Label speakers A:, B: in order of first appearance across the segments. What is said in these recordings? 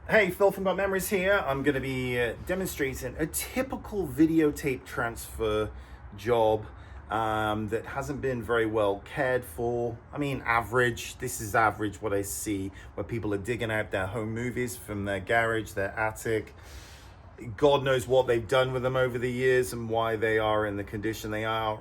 A: Hey, Phil from Gotmemories here. I'm going to be demonstrating a typical videotape transfer job that hasn't been very well cared for. I mean, average. This is average what I see, where people are digging out their home movies from their garage, their attic. God knows what they've done with them over the years and why they are in the condition they are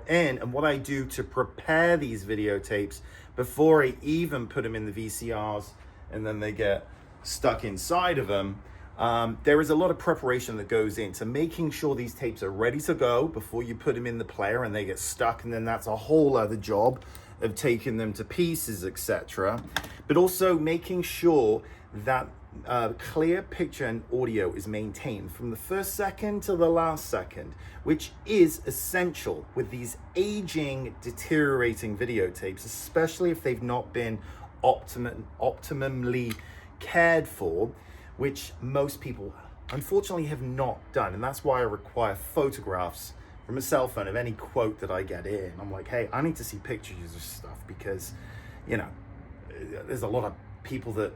A: in. And what I do to prepare these videotapes before I even put them in the VCRs and then they get stuck inside of them. There is a lot of preparation that goes into making sure these tapes are ready to go before you put them in the player and they get stuck, and then that's a whole other job of taking them to pieces, etc. But also making sure that clear picture and audio is maintained from the first second to the last second, which is essential with these aging, deteriorating videotapes, especially if they've not been optimally cared for, which most people unfortunately have not done. And that's why I require photographs from a cell phone of any quote that I get in. I'm like, hey, I need to see pictures of stuff because, you know, there's a lot of people that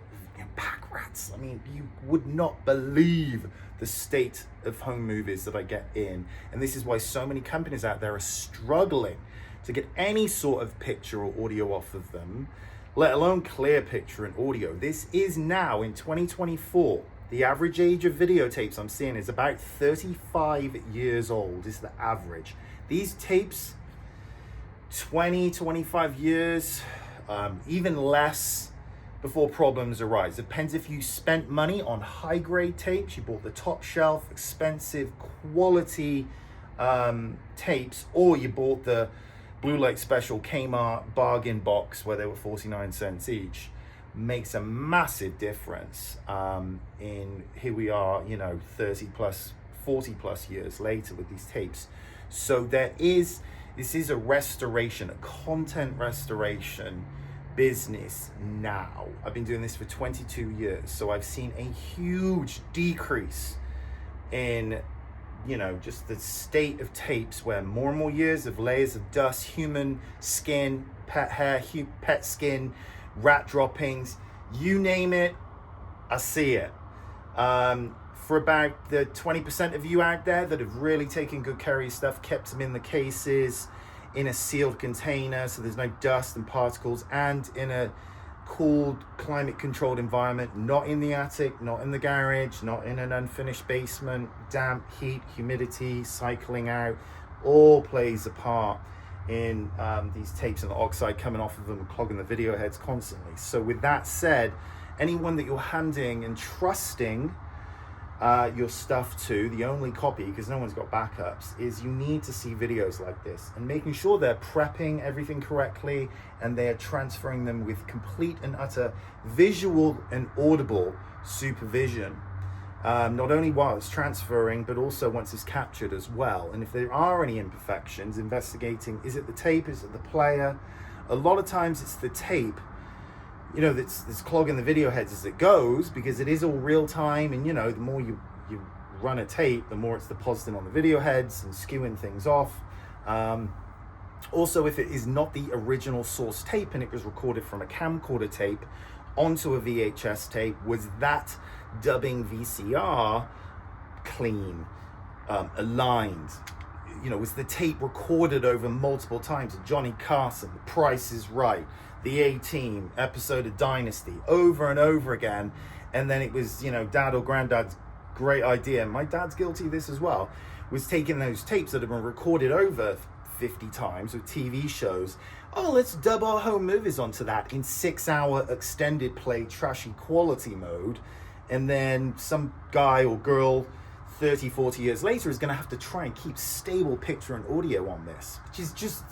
A: pack rats. I mean, you would not believe the state of home movies that I get in. And this is why so many companies out there are struggling to get any sort of picture or audio off of them, let alone clear picture and audio. This is now in 2024. The average age of videotapes I'm seeing is about 35 years old is the average. These tapes, 20, 25 years, even less before problems arise. Depends if you spent money on high grade tapes, you bought the top shelf, expensive quality tapes, or you bought the Blue Light Special Kmart bargain box where they were 49 cents each. Makes a massive difference in here we are, 30 plus, 40 plus years later with these tapes. So this is a restoration, a content restoration business now. I've been doing this for 22 years, so I've seen a huge decrease in just the state of tapes, where more and more years of layers of dust, human skin, pet hair, pet skin, rat droppings, you name it, I see it. For about the 20% of you out there that have really taken good care of your stuff, kept them in the cases, in a sealed container so there's no dust and particles, and in a cooled, climate controlled environment, not in the attic, not in the garage, not in an unfinished basement, damp, heat, humidity, cycling out, all plays a part in these tapes and the oxide coming off of them and clogging the video heads constantly. So with that said, anyone that you're handing and trusting your stuff to, the only copy, because no one's got backups, is you need to see videos like this and making sure they're prepping everything correctly and they're transferring them with complete and utter visual and audible supervision, not only while it's transferring but also once it's captured as well. And if there are any imperfections, investigating, is it the tape, is it the player? A lot of times it's the tape that's clogging the video heads as it goes, because it is all real time, and the more you run a tape, the more it's depositing on the video heads and skewing things off. Also, if it is not the original source tape and it was recorded from a camcorder tape onto a VHS tape, was that dubbing VCR clean, aligned? Was the tape recorded over multiple times? Johnny Carson, The Price is Right, The A-Team, episode of Dynasty, over and over again, and then it was, dad or granddad's great idea, my dad's guilty of this as well, was taking those tapes that have been recorded over 50 times with TV shows. Oh, let's dub our home movies onto that in 6-hour extended play trashy quality mode, and then some guy or girl 30, 40 years later is going to have to try and keep stable picture and audio on this, which is just,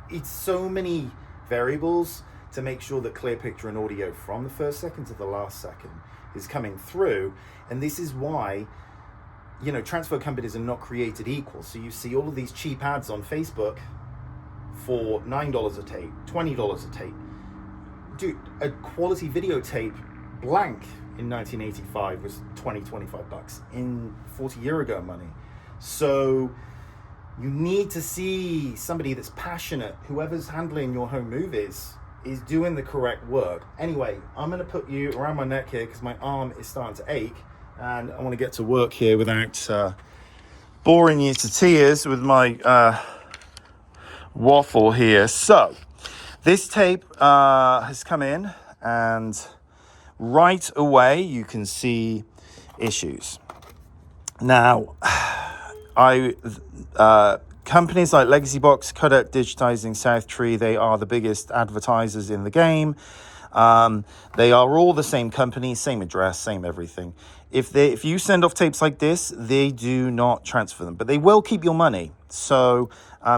A: it's so many variables to make sure that clear picture and audio from the first second to the last second is coming through. And this is why, transfer companies are not created equal. So you see all of these cheap ads on Facebook for $9 a tape, $20 a tape. Dude, a quality videotape blank in 1985 was 25 bucks in 40 year ago money. So you need to see somebody that's passionate, whoever's handling your home movies, is doing the correct work. Anyway, I'm going to put you around my neck here because my arm is starting to ache, and I want to get to work here without boring you to tears with my waffle here. So this tape has come in, and right away you can see issues. Now, companies like Legacy Box, Kodak, Digitizing, Southtree, they are the biggest advertisers in the game. They are all the same company, same address, same everything. If you send off tapes like this, they do not transfer them, but they will keep your money. So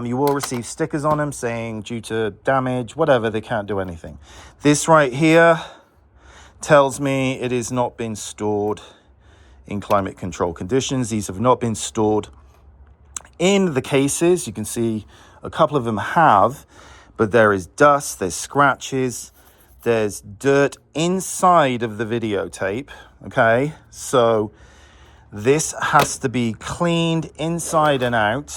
A: you will receive stickers on them saying due to damage, whatever, they can't do anything. This right here tells me it has not been stored in climate control conditions. These have not been stored in the cases. You can see a couple of them have, but there is dust, there's scratches, there's dirt inside of the videotape. Okay, so this has to be cleaned inside and out.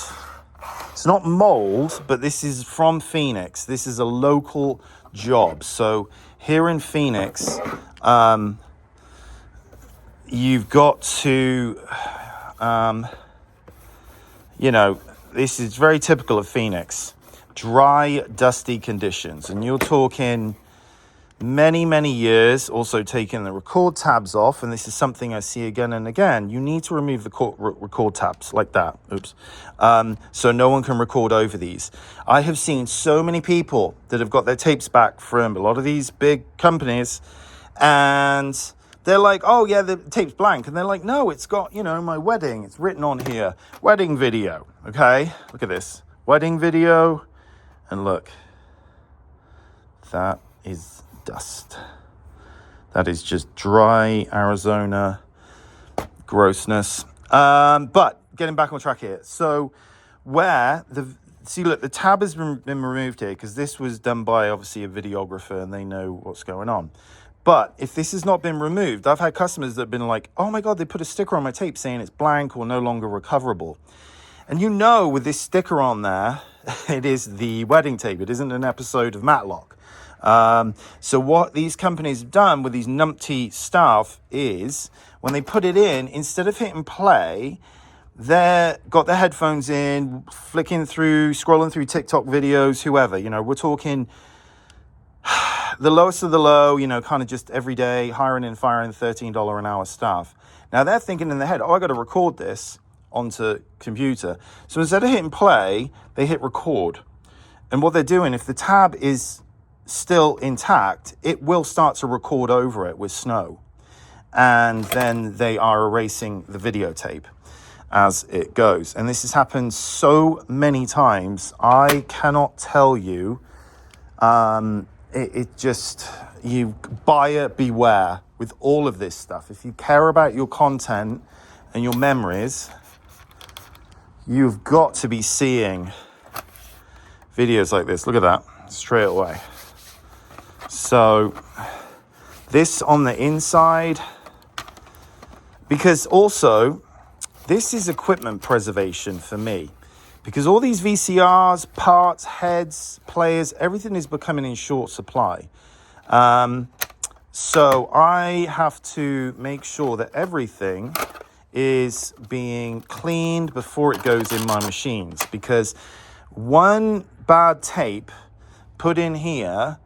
A: It's not mold, but this is from Phoenix. This is a local job. So here in Phoenix, you've got to, this is very typical of Phoenix. Dry, dusty conditions. And you're talking many, many years, also taking the record tabs off. And this is something I see again and again. You need to remove the record tabs like that. Oops. So no one can record over these. I have seen so many people that have got their tapes back from a lot of these big companies, and they're like, oh, yeah, the tape's blank. And they're like, no, it's got, my wedding. It's written on here. Wedding video. Okay, look at this. Wedding video. And look, that is dust. That is just dry Arizona grossness. But getting back on track here. So the tab has been removed here because this was done by, obviously, a videographer, and they know what's going on. But if this has not been removed, I've had customers that have been like, oh my God, they put a sticker on my tape saying it's blank or no longer recoverable. And with this sticker on there, it is the wedding tape. It isn't an episode of Matlock. So what these companies have done with these numpty stuff is when they put it in, instead of hitting play, they've got their headphones in, scrolling through TikTok videos, whoever. We're talking the lowest of the low, kind of just everyday hiring and firing $13 an hour staff. Now they're thinking in their head, I got to record this onto computer. So instead of hitting play, they hit record. And what they're doing, if the tab is still intact, it will start to record over it with snow. And then they are erasing the videotape as it goes. And this has happened so many times, I cannot tell you. You buyer beware with all of this stuff. If you care about your content and your memories, you've got to be seeing videos like this. Look at that, straight away. So this on the inside, because also this is equipment preservation for me. Because all these VCRs, parts, heads, players, everything is becoming in short supply. So I have to make sure that everything is being cleaned before it goes in my machines. Because one bad tape put in here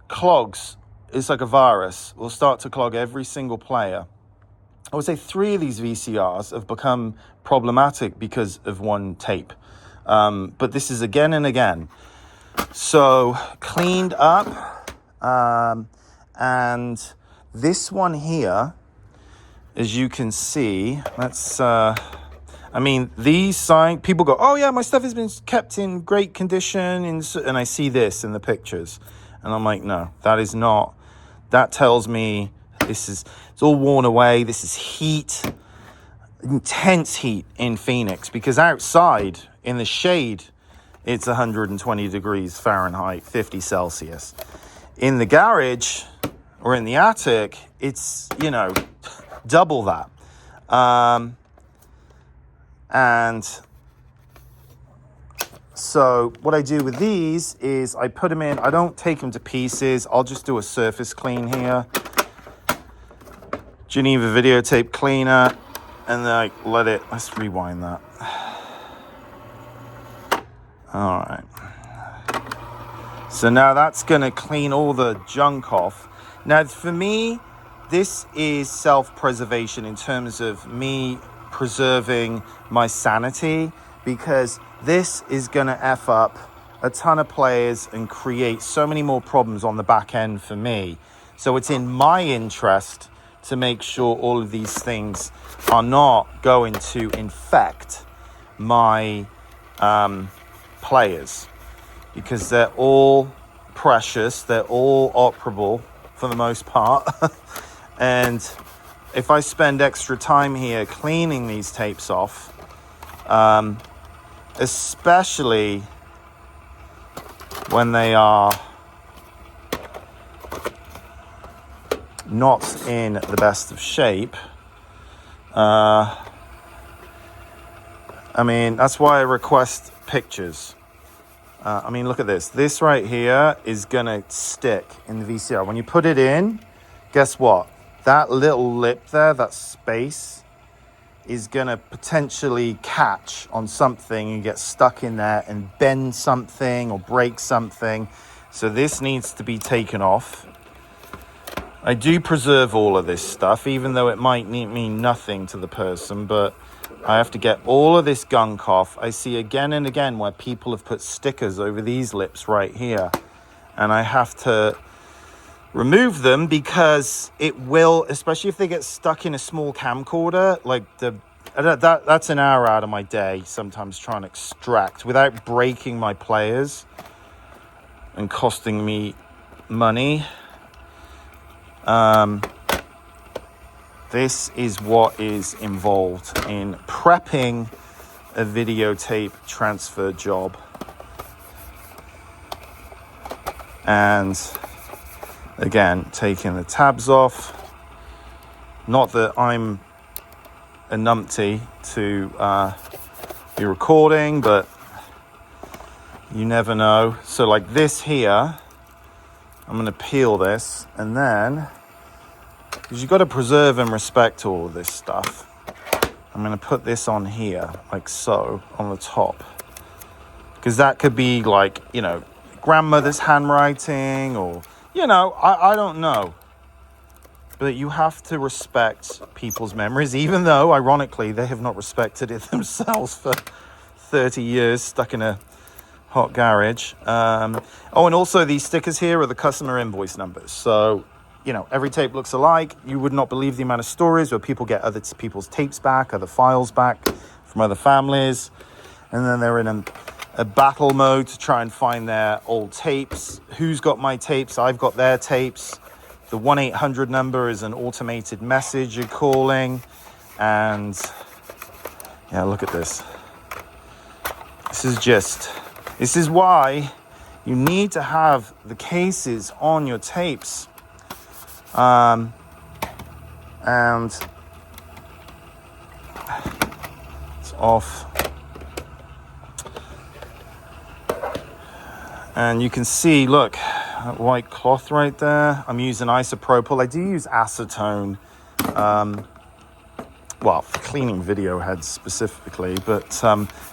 A: clogs. It's like a virus. Will start to clog every single player. I would say 3 of these VCRs have become problematic because of one tape. But this is again and again. So cleaned up. And this one here, as you can see, these sign people go, oh yeah, my stuff has been kept in great condition. And I see this in the pictures. And I'm like, no, that is not. That tells me it's all worn away. This is heat, intense heat in Phoenix, because outside in the shade, it's 120 degrees Fahrenheit, 50 Celsius. In the garage or in the attic, it's, double that. And So what I do with these is I put them in. I don't take them to pieces. I'll just do a surface clean here. Geneva videotape cleaner. And then I let it, let's rewind that. All right. So now that's going to clean all the junk off. Now for me, this is self-preservation in terms of me preserving my sanity, because this is going to F up a ton of players and create so many more problems on the back end for me. So it's in my interest to make sure all of these things are not going to infect my players, because they're all precious, they're all operable for the most part. And if I spend extra time here cleaning these tapes off, especially when they are not in the best of shape, I mean, that's why I request pictures. I mean, look at this. This right here is gonna stick in the VCR. When you put it in, guess what? That little lip there, that space, is gonna potentially catch on something and get stuck in there and bend something or break something. So this needs to be taken off. I do preserve all of this stuff, even though it might mean nothing to the person, but I have to get all of this gunk off. I see again and again where people have put stickers over these lips right here, and I have to remove them because it will, especially if they get stuck in a small camcorder, like that's an hour out of my day sometimes trying to extract without breaking my players and costing me money. This is what is involved in prepping a videotape transfer job. And again, taking the tabs off. Not that I'm a numpty to be recording, but you never know. So like this here, I'm going to peel this, and then, because you've got to preserve and respect all of this stuff, I'm going to put this on here, like so, on the top. Because that could be like, you know, grandmother's handwriting, or, you know, I don't know. But you have to respect people's memories, even though, ironically, they have not respected it themselves for 30 years, stuck in a hot garage. And also these stickers here are the customer invoice numbers. So, you know, every tape looks alike. You would not believe the amount of stories where people get other people's tapes back, other files back from other families. And then they're in a battle mode to try and find their old tapes. Who's got my tapes? I've got their tapes. The 1-800 number is an automated message you're calling. And yeah, look at this. This is why you need to have the cases on your tapes. And it's off. And you can see, look, that white cloth right there. I'm using isopropyl. I do use acetone. Well, for cleaning video heads specifically, but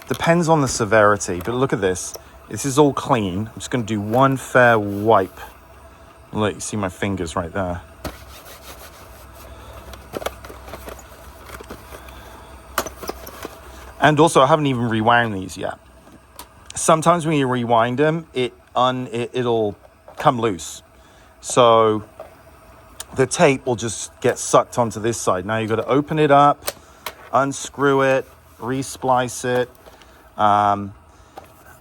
A: depends on the severity. But look at this. This is all clean. I'm just going to do one fair wipe. Look, you see my fingers right there. And also, I haven't even rewound these yet. Sometimes when you rewind them, it'll come loose. So the tape will just get sucked onto this side. Now you've got to open it up, unscrew it, resplice it. And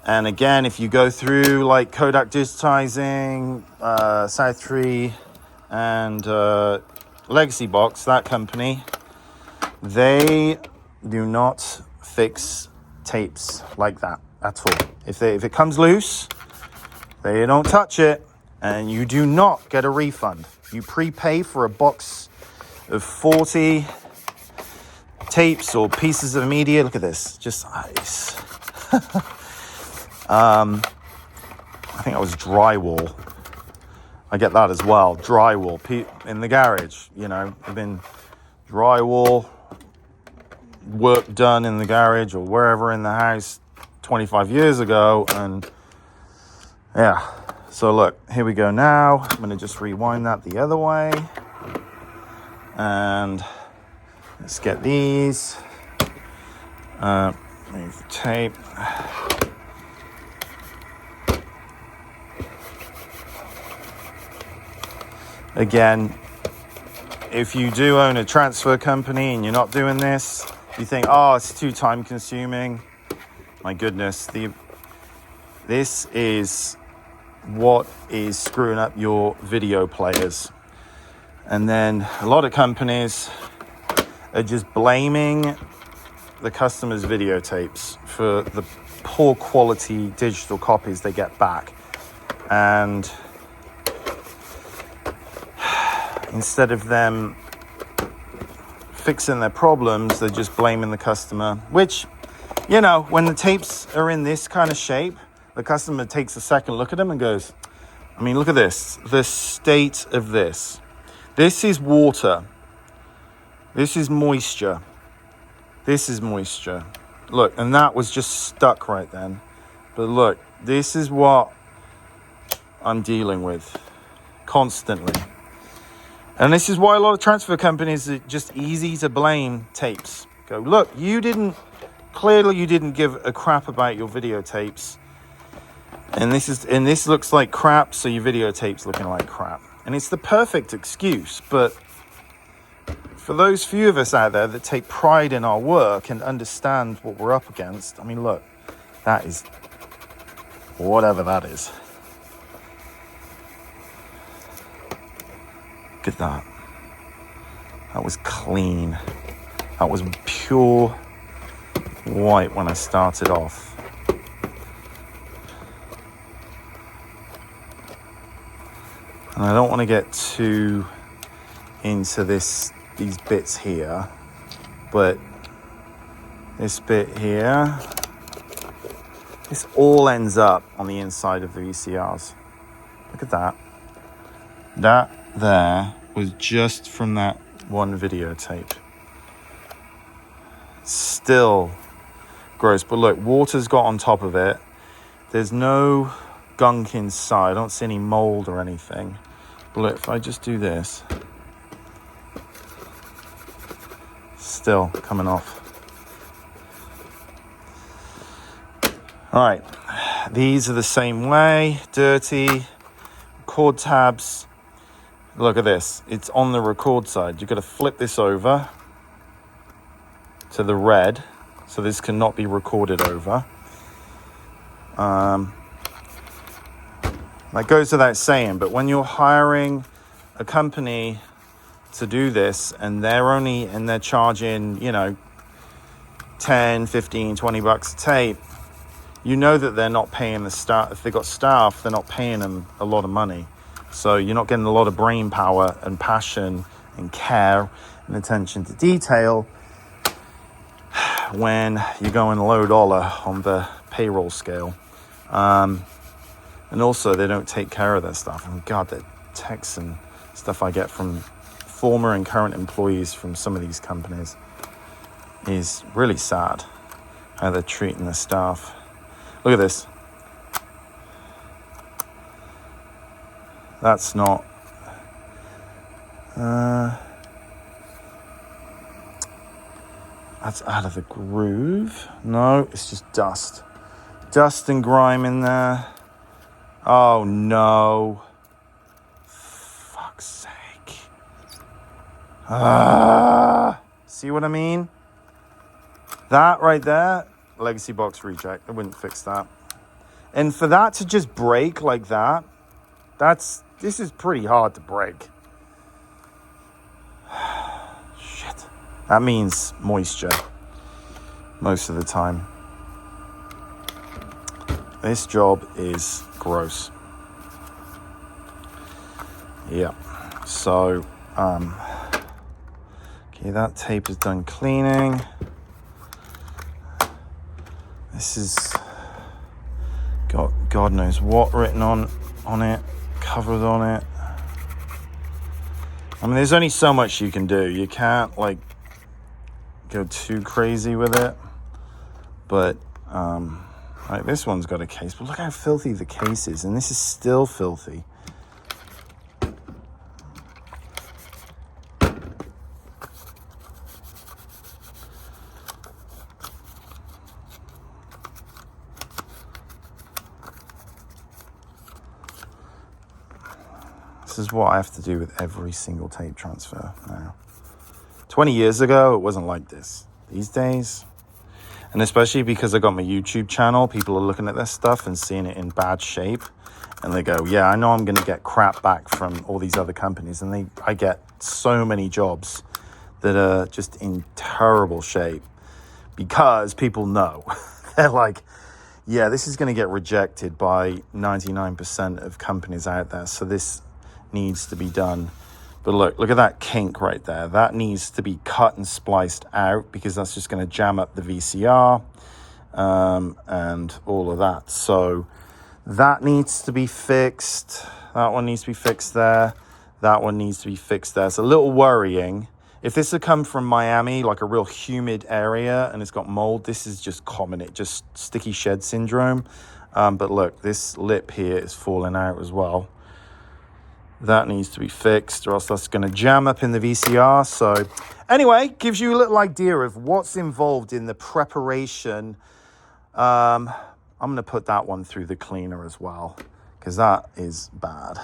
A: again, if you go through like Kodak Digitizing, South 3, and Legacy Box, that company, they do not fix tapes like that at all. If it comes loose, they don't touch it, and you do not get a refund. You prepay for a box of 40 tapes or pieces of media. Look at this, just ice. I think that was drywall. I get that as well. Drywall in the garage, you know, there've been drywall work done in the garage or wherever in the house 25 years ago. And yeah, so look, here we go now. I'm going to just rewind that the other way. And let's get these. Move the tape. Again, if you do own a transfer company and you're not doing this, you think, oh, it's too time consuming. My goodness, this is what is screwing up your video players. And then a lot of companies are just blaming the customer's videotapes for the poor quality digital copies they get back. And instead of them fixing their problems, they're just blaming the customer, which, you know, when the tapes are in this kind of shape, the customer takes a second look at them and goes, I mean, look at this, the state of this. This is water. This is moisture. This is moisture. Look, and that was just stuck right then. But look, this is what I'm dealing with constantly. And this is why a lot of transfer companies are just easy to blame tapes. Go, look, you didn't give a crap about your videotapes. And this looks like crap, so your videotape's looking like crap. And it's the perfect excuse, but for those few of us out there that take pride in our work and understand what we're up against, I mean, look, that is whatever that is. Look at that. That was clean. That was pure white when I started off. And I don't want to get too into these bits here, but this bit here, this all ends up on the inside of the VCRs. Look at that. That there was just from that one videotape. Still gross, but look, water's got on top of it. There's no gunk inside. I don't see any mold or anything. But look, if I just do this, still coming off. All right, these are the same way, dirty. Record tabs. Look at this. It's on the record side. You've got to flip this over to the red, so this cannot be recorded over. That goes without saying, but when you're hiring a company to do this and they're charging, you know, 10, 15, 20 bucks a tape, you know that they're not paying the staff. If they've got staff, they're not paying them a lot of money. So you're not getting a lot of brain power and passion and care and attention to detail when you're going low dollar on the payroll scale. And also, they don't take care of their stuff. And God, the texts and stuff I get from former and current employees from some of these companies is really sad, how they're treating their staff. Look at this. That's not... that's out of the groove. No, it's just dust. Dust and grime in there. Oh, no. Fuck's sake. See what I mean? That right there, legacy box reject. I wouldn't fix that. And for that to just break like that, this is pretty hard to break. Shit. That means moisture most of the time. This job is gross. Yeah. So, okay, that tape is done cleaning. This is God knows what written on it, covered on it. I mean, there's only so much you can do. You can't like go too crazy with it. But like this one's got a case, but look how filthy the case is, and this is still filthy. This is what I have to do with every single tape transfer now. 20 years ago, it wasn't like this. These days, and especially because I got my YouTube channel, people are looking at this stuff and seeing it in bad shape. And they go, yeah, I know I'm going to get crap back from all these other companies. And I get so many jobs that are just in terrible shape because people know. They're like, yeah, this is going to get rejected by 99% of companies out there. So this needs to be done. But look at that kink right there. That needs to be cut and spliced out because that's just going to jam up the VCR and all of that. So that needs to be fixed. That one needs to be fixed there. That one needs to be fixed there. It's a little worrying. If this had come from Miami, like a real humid area, and it's got mold, this is just common. It just sticky shed syndrome. But look, this lip here is falling out as well. That needs to be fixed or else that's going to jam up in the VCR. So anyway, gives you a little idea of what's involved in the preparation. I'm going to put that one through the cleaner as well because that is bad.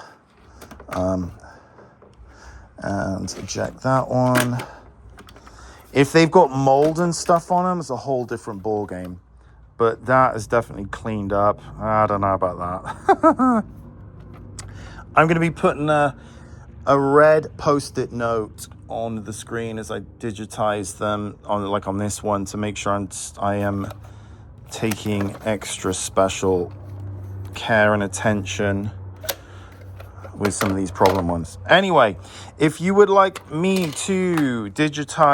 A: And eject that one. If they've got mold and stuff on them, it's a whole different ball game. But that is definitely cleaned up. I don't know about that. I'm going to be putting a red post-it note on the screen as I digitize them on this one to make sure I am taking extra special care and attention with some of these problem ones. Anyway, if you would like me to digitize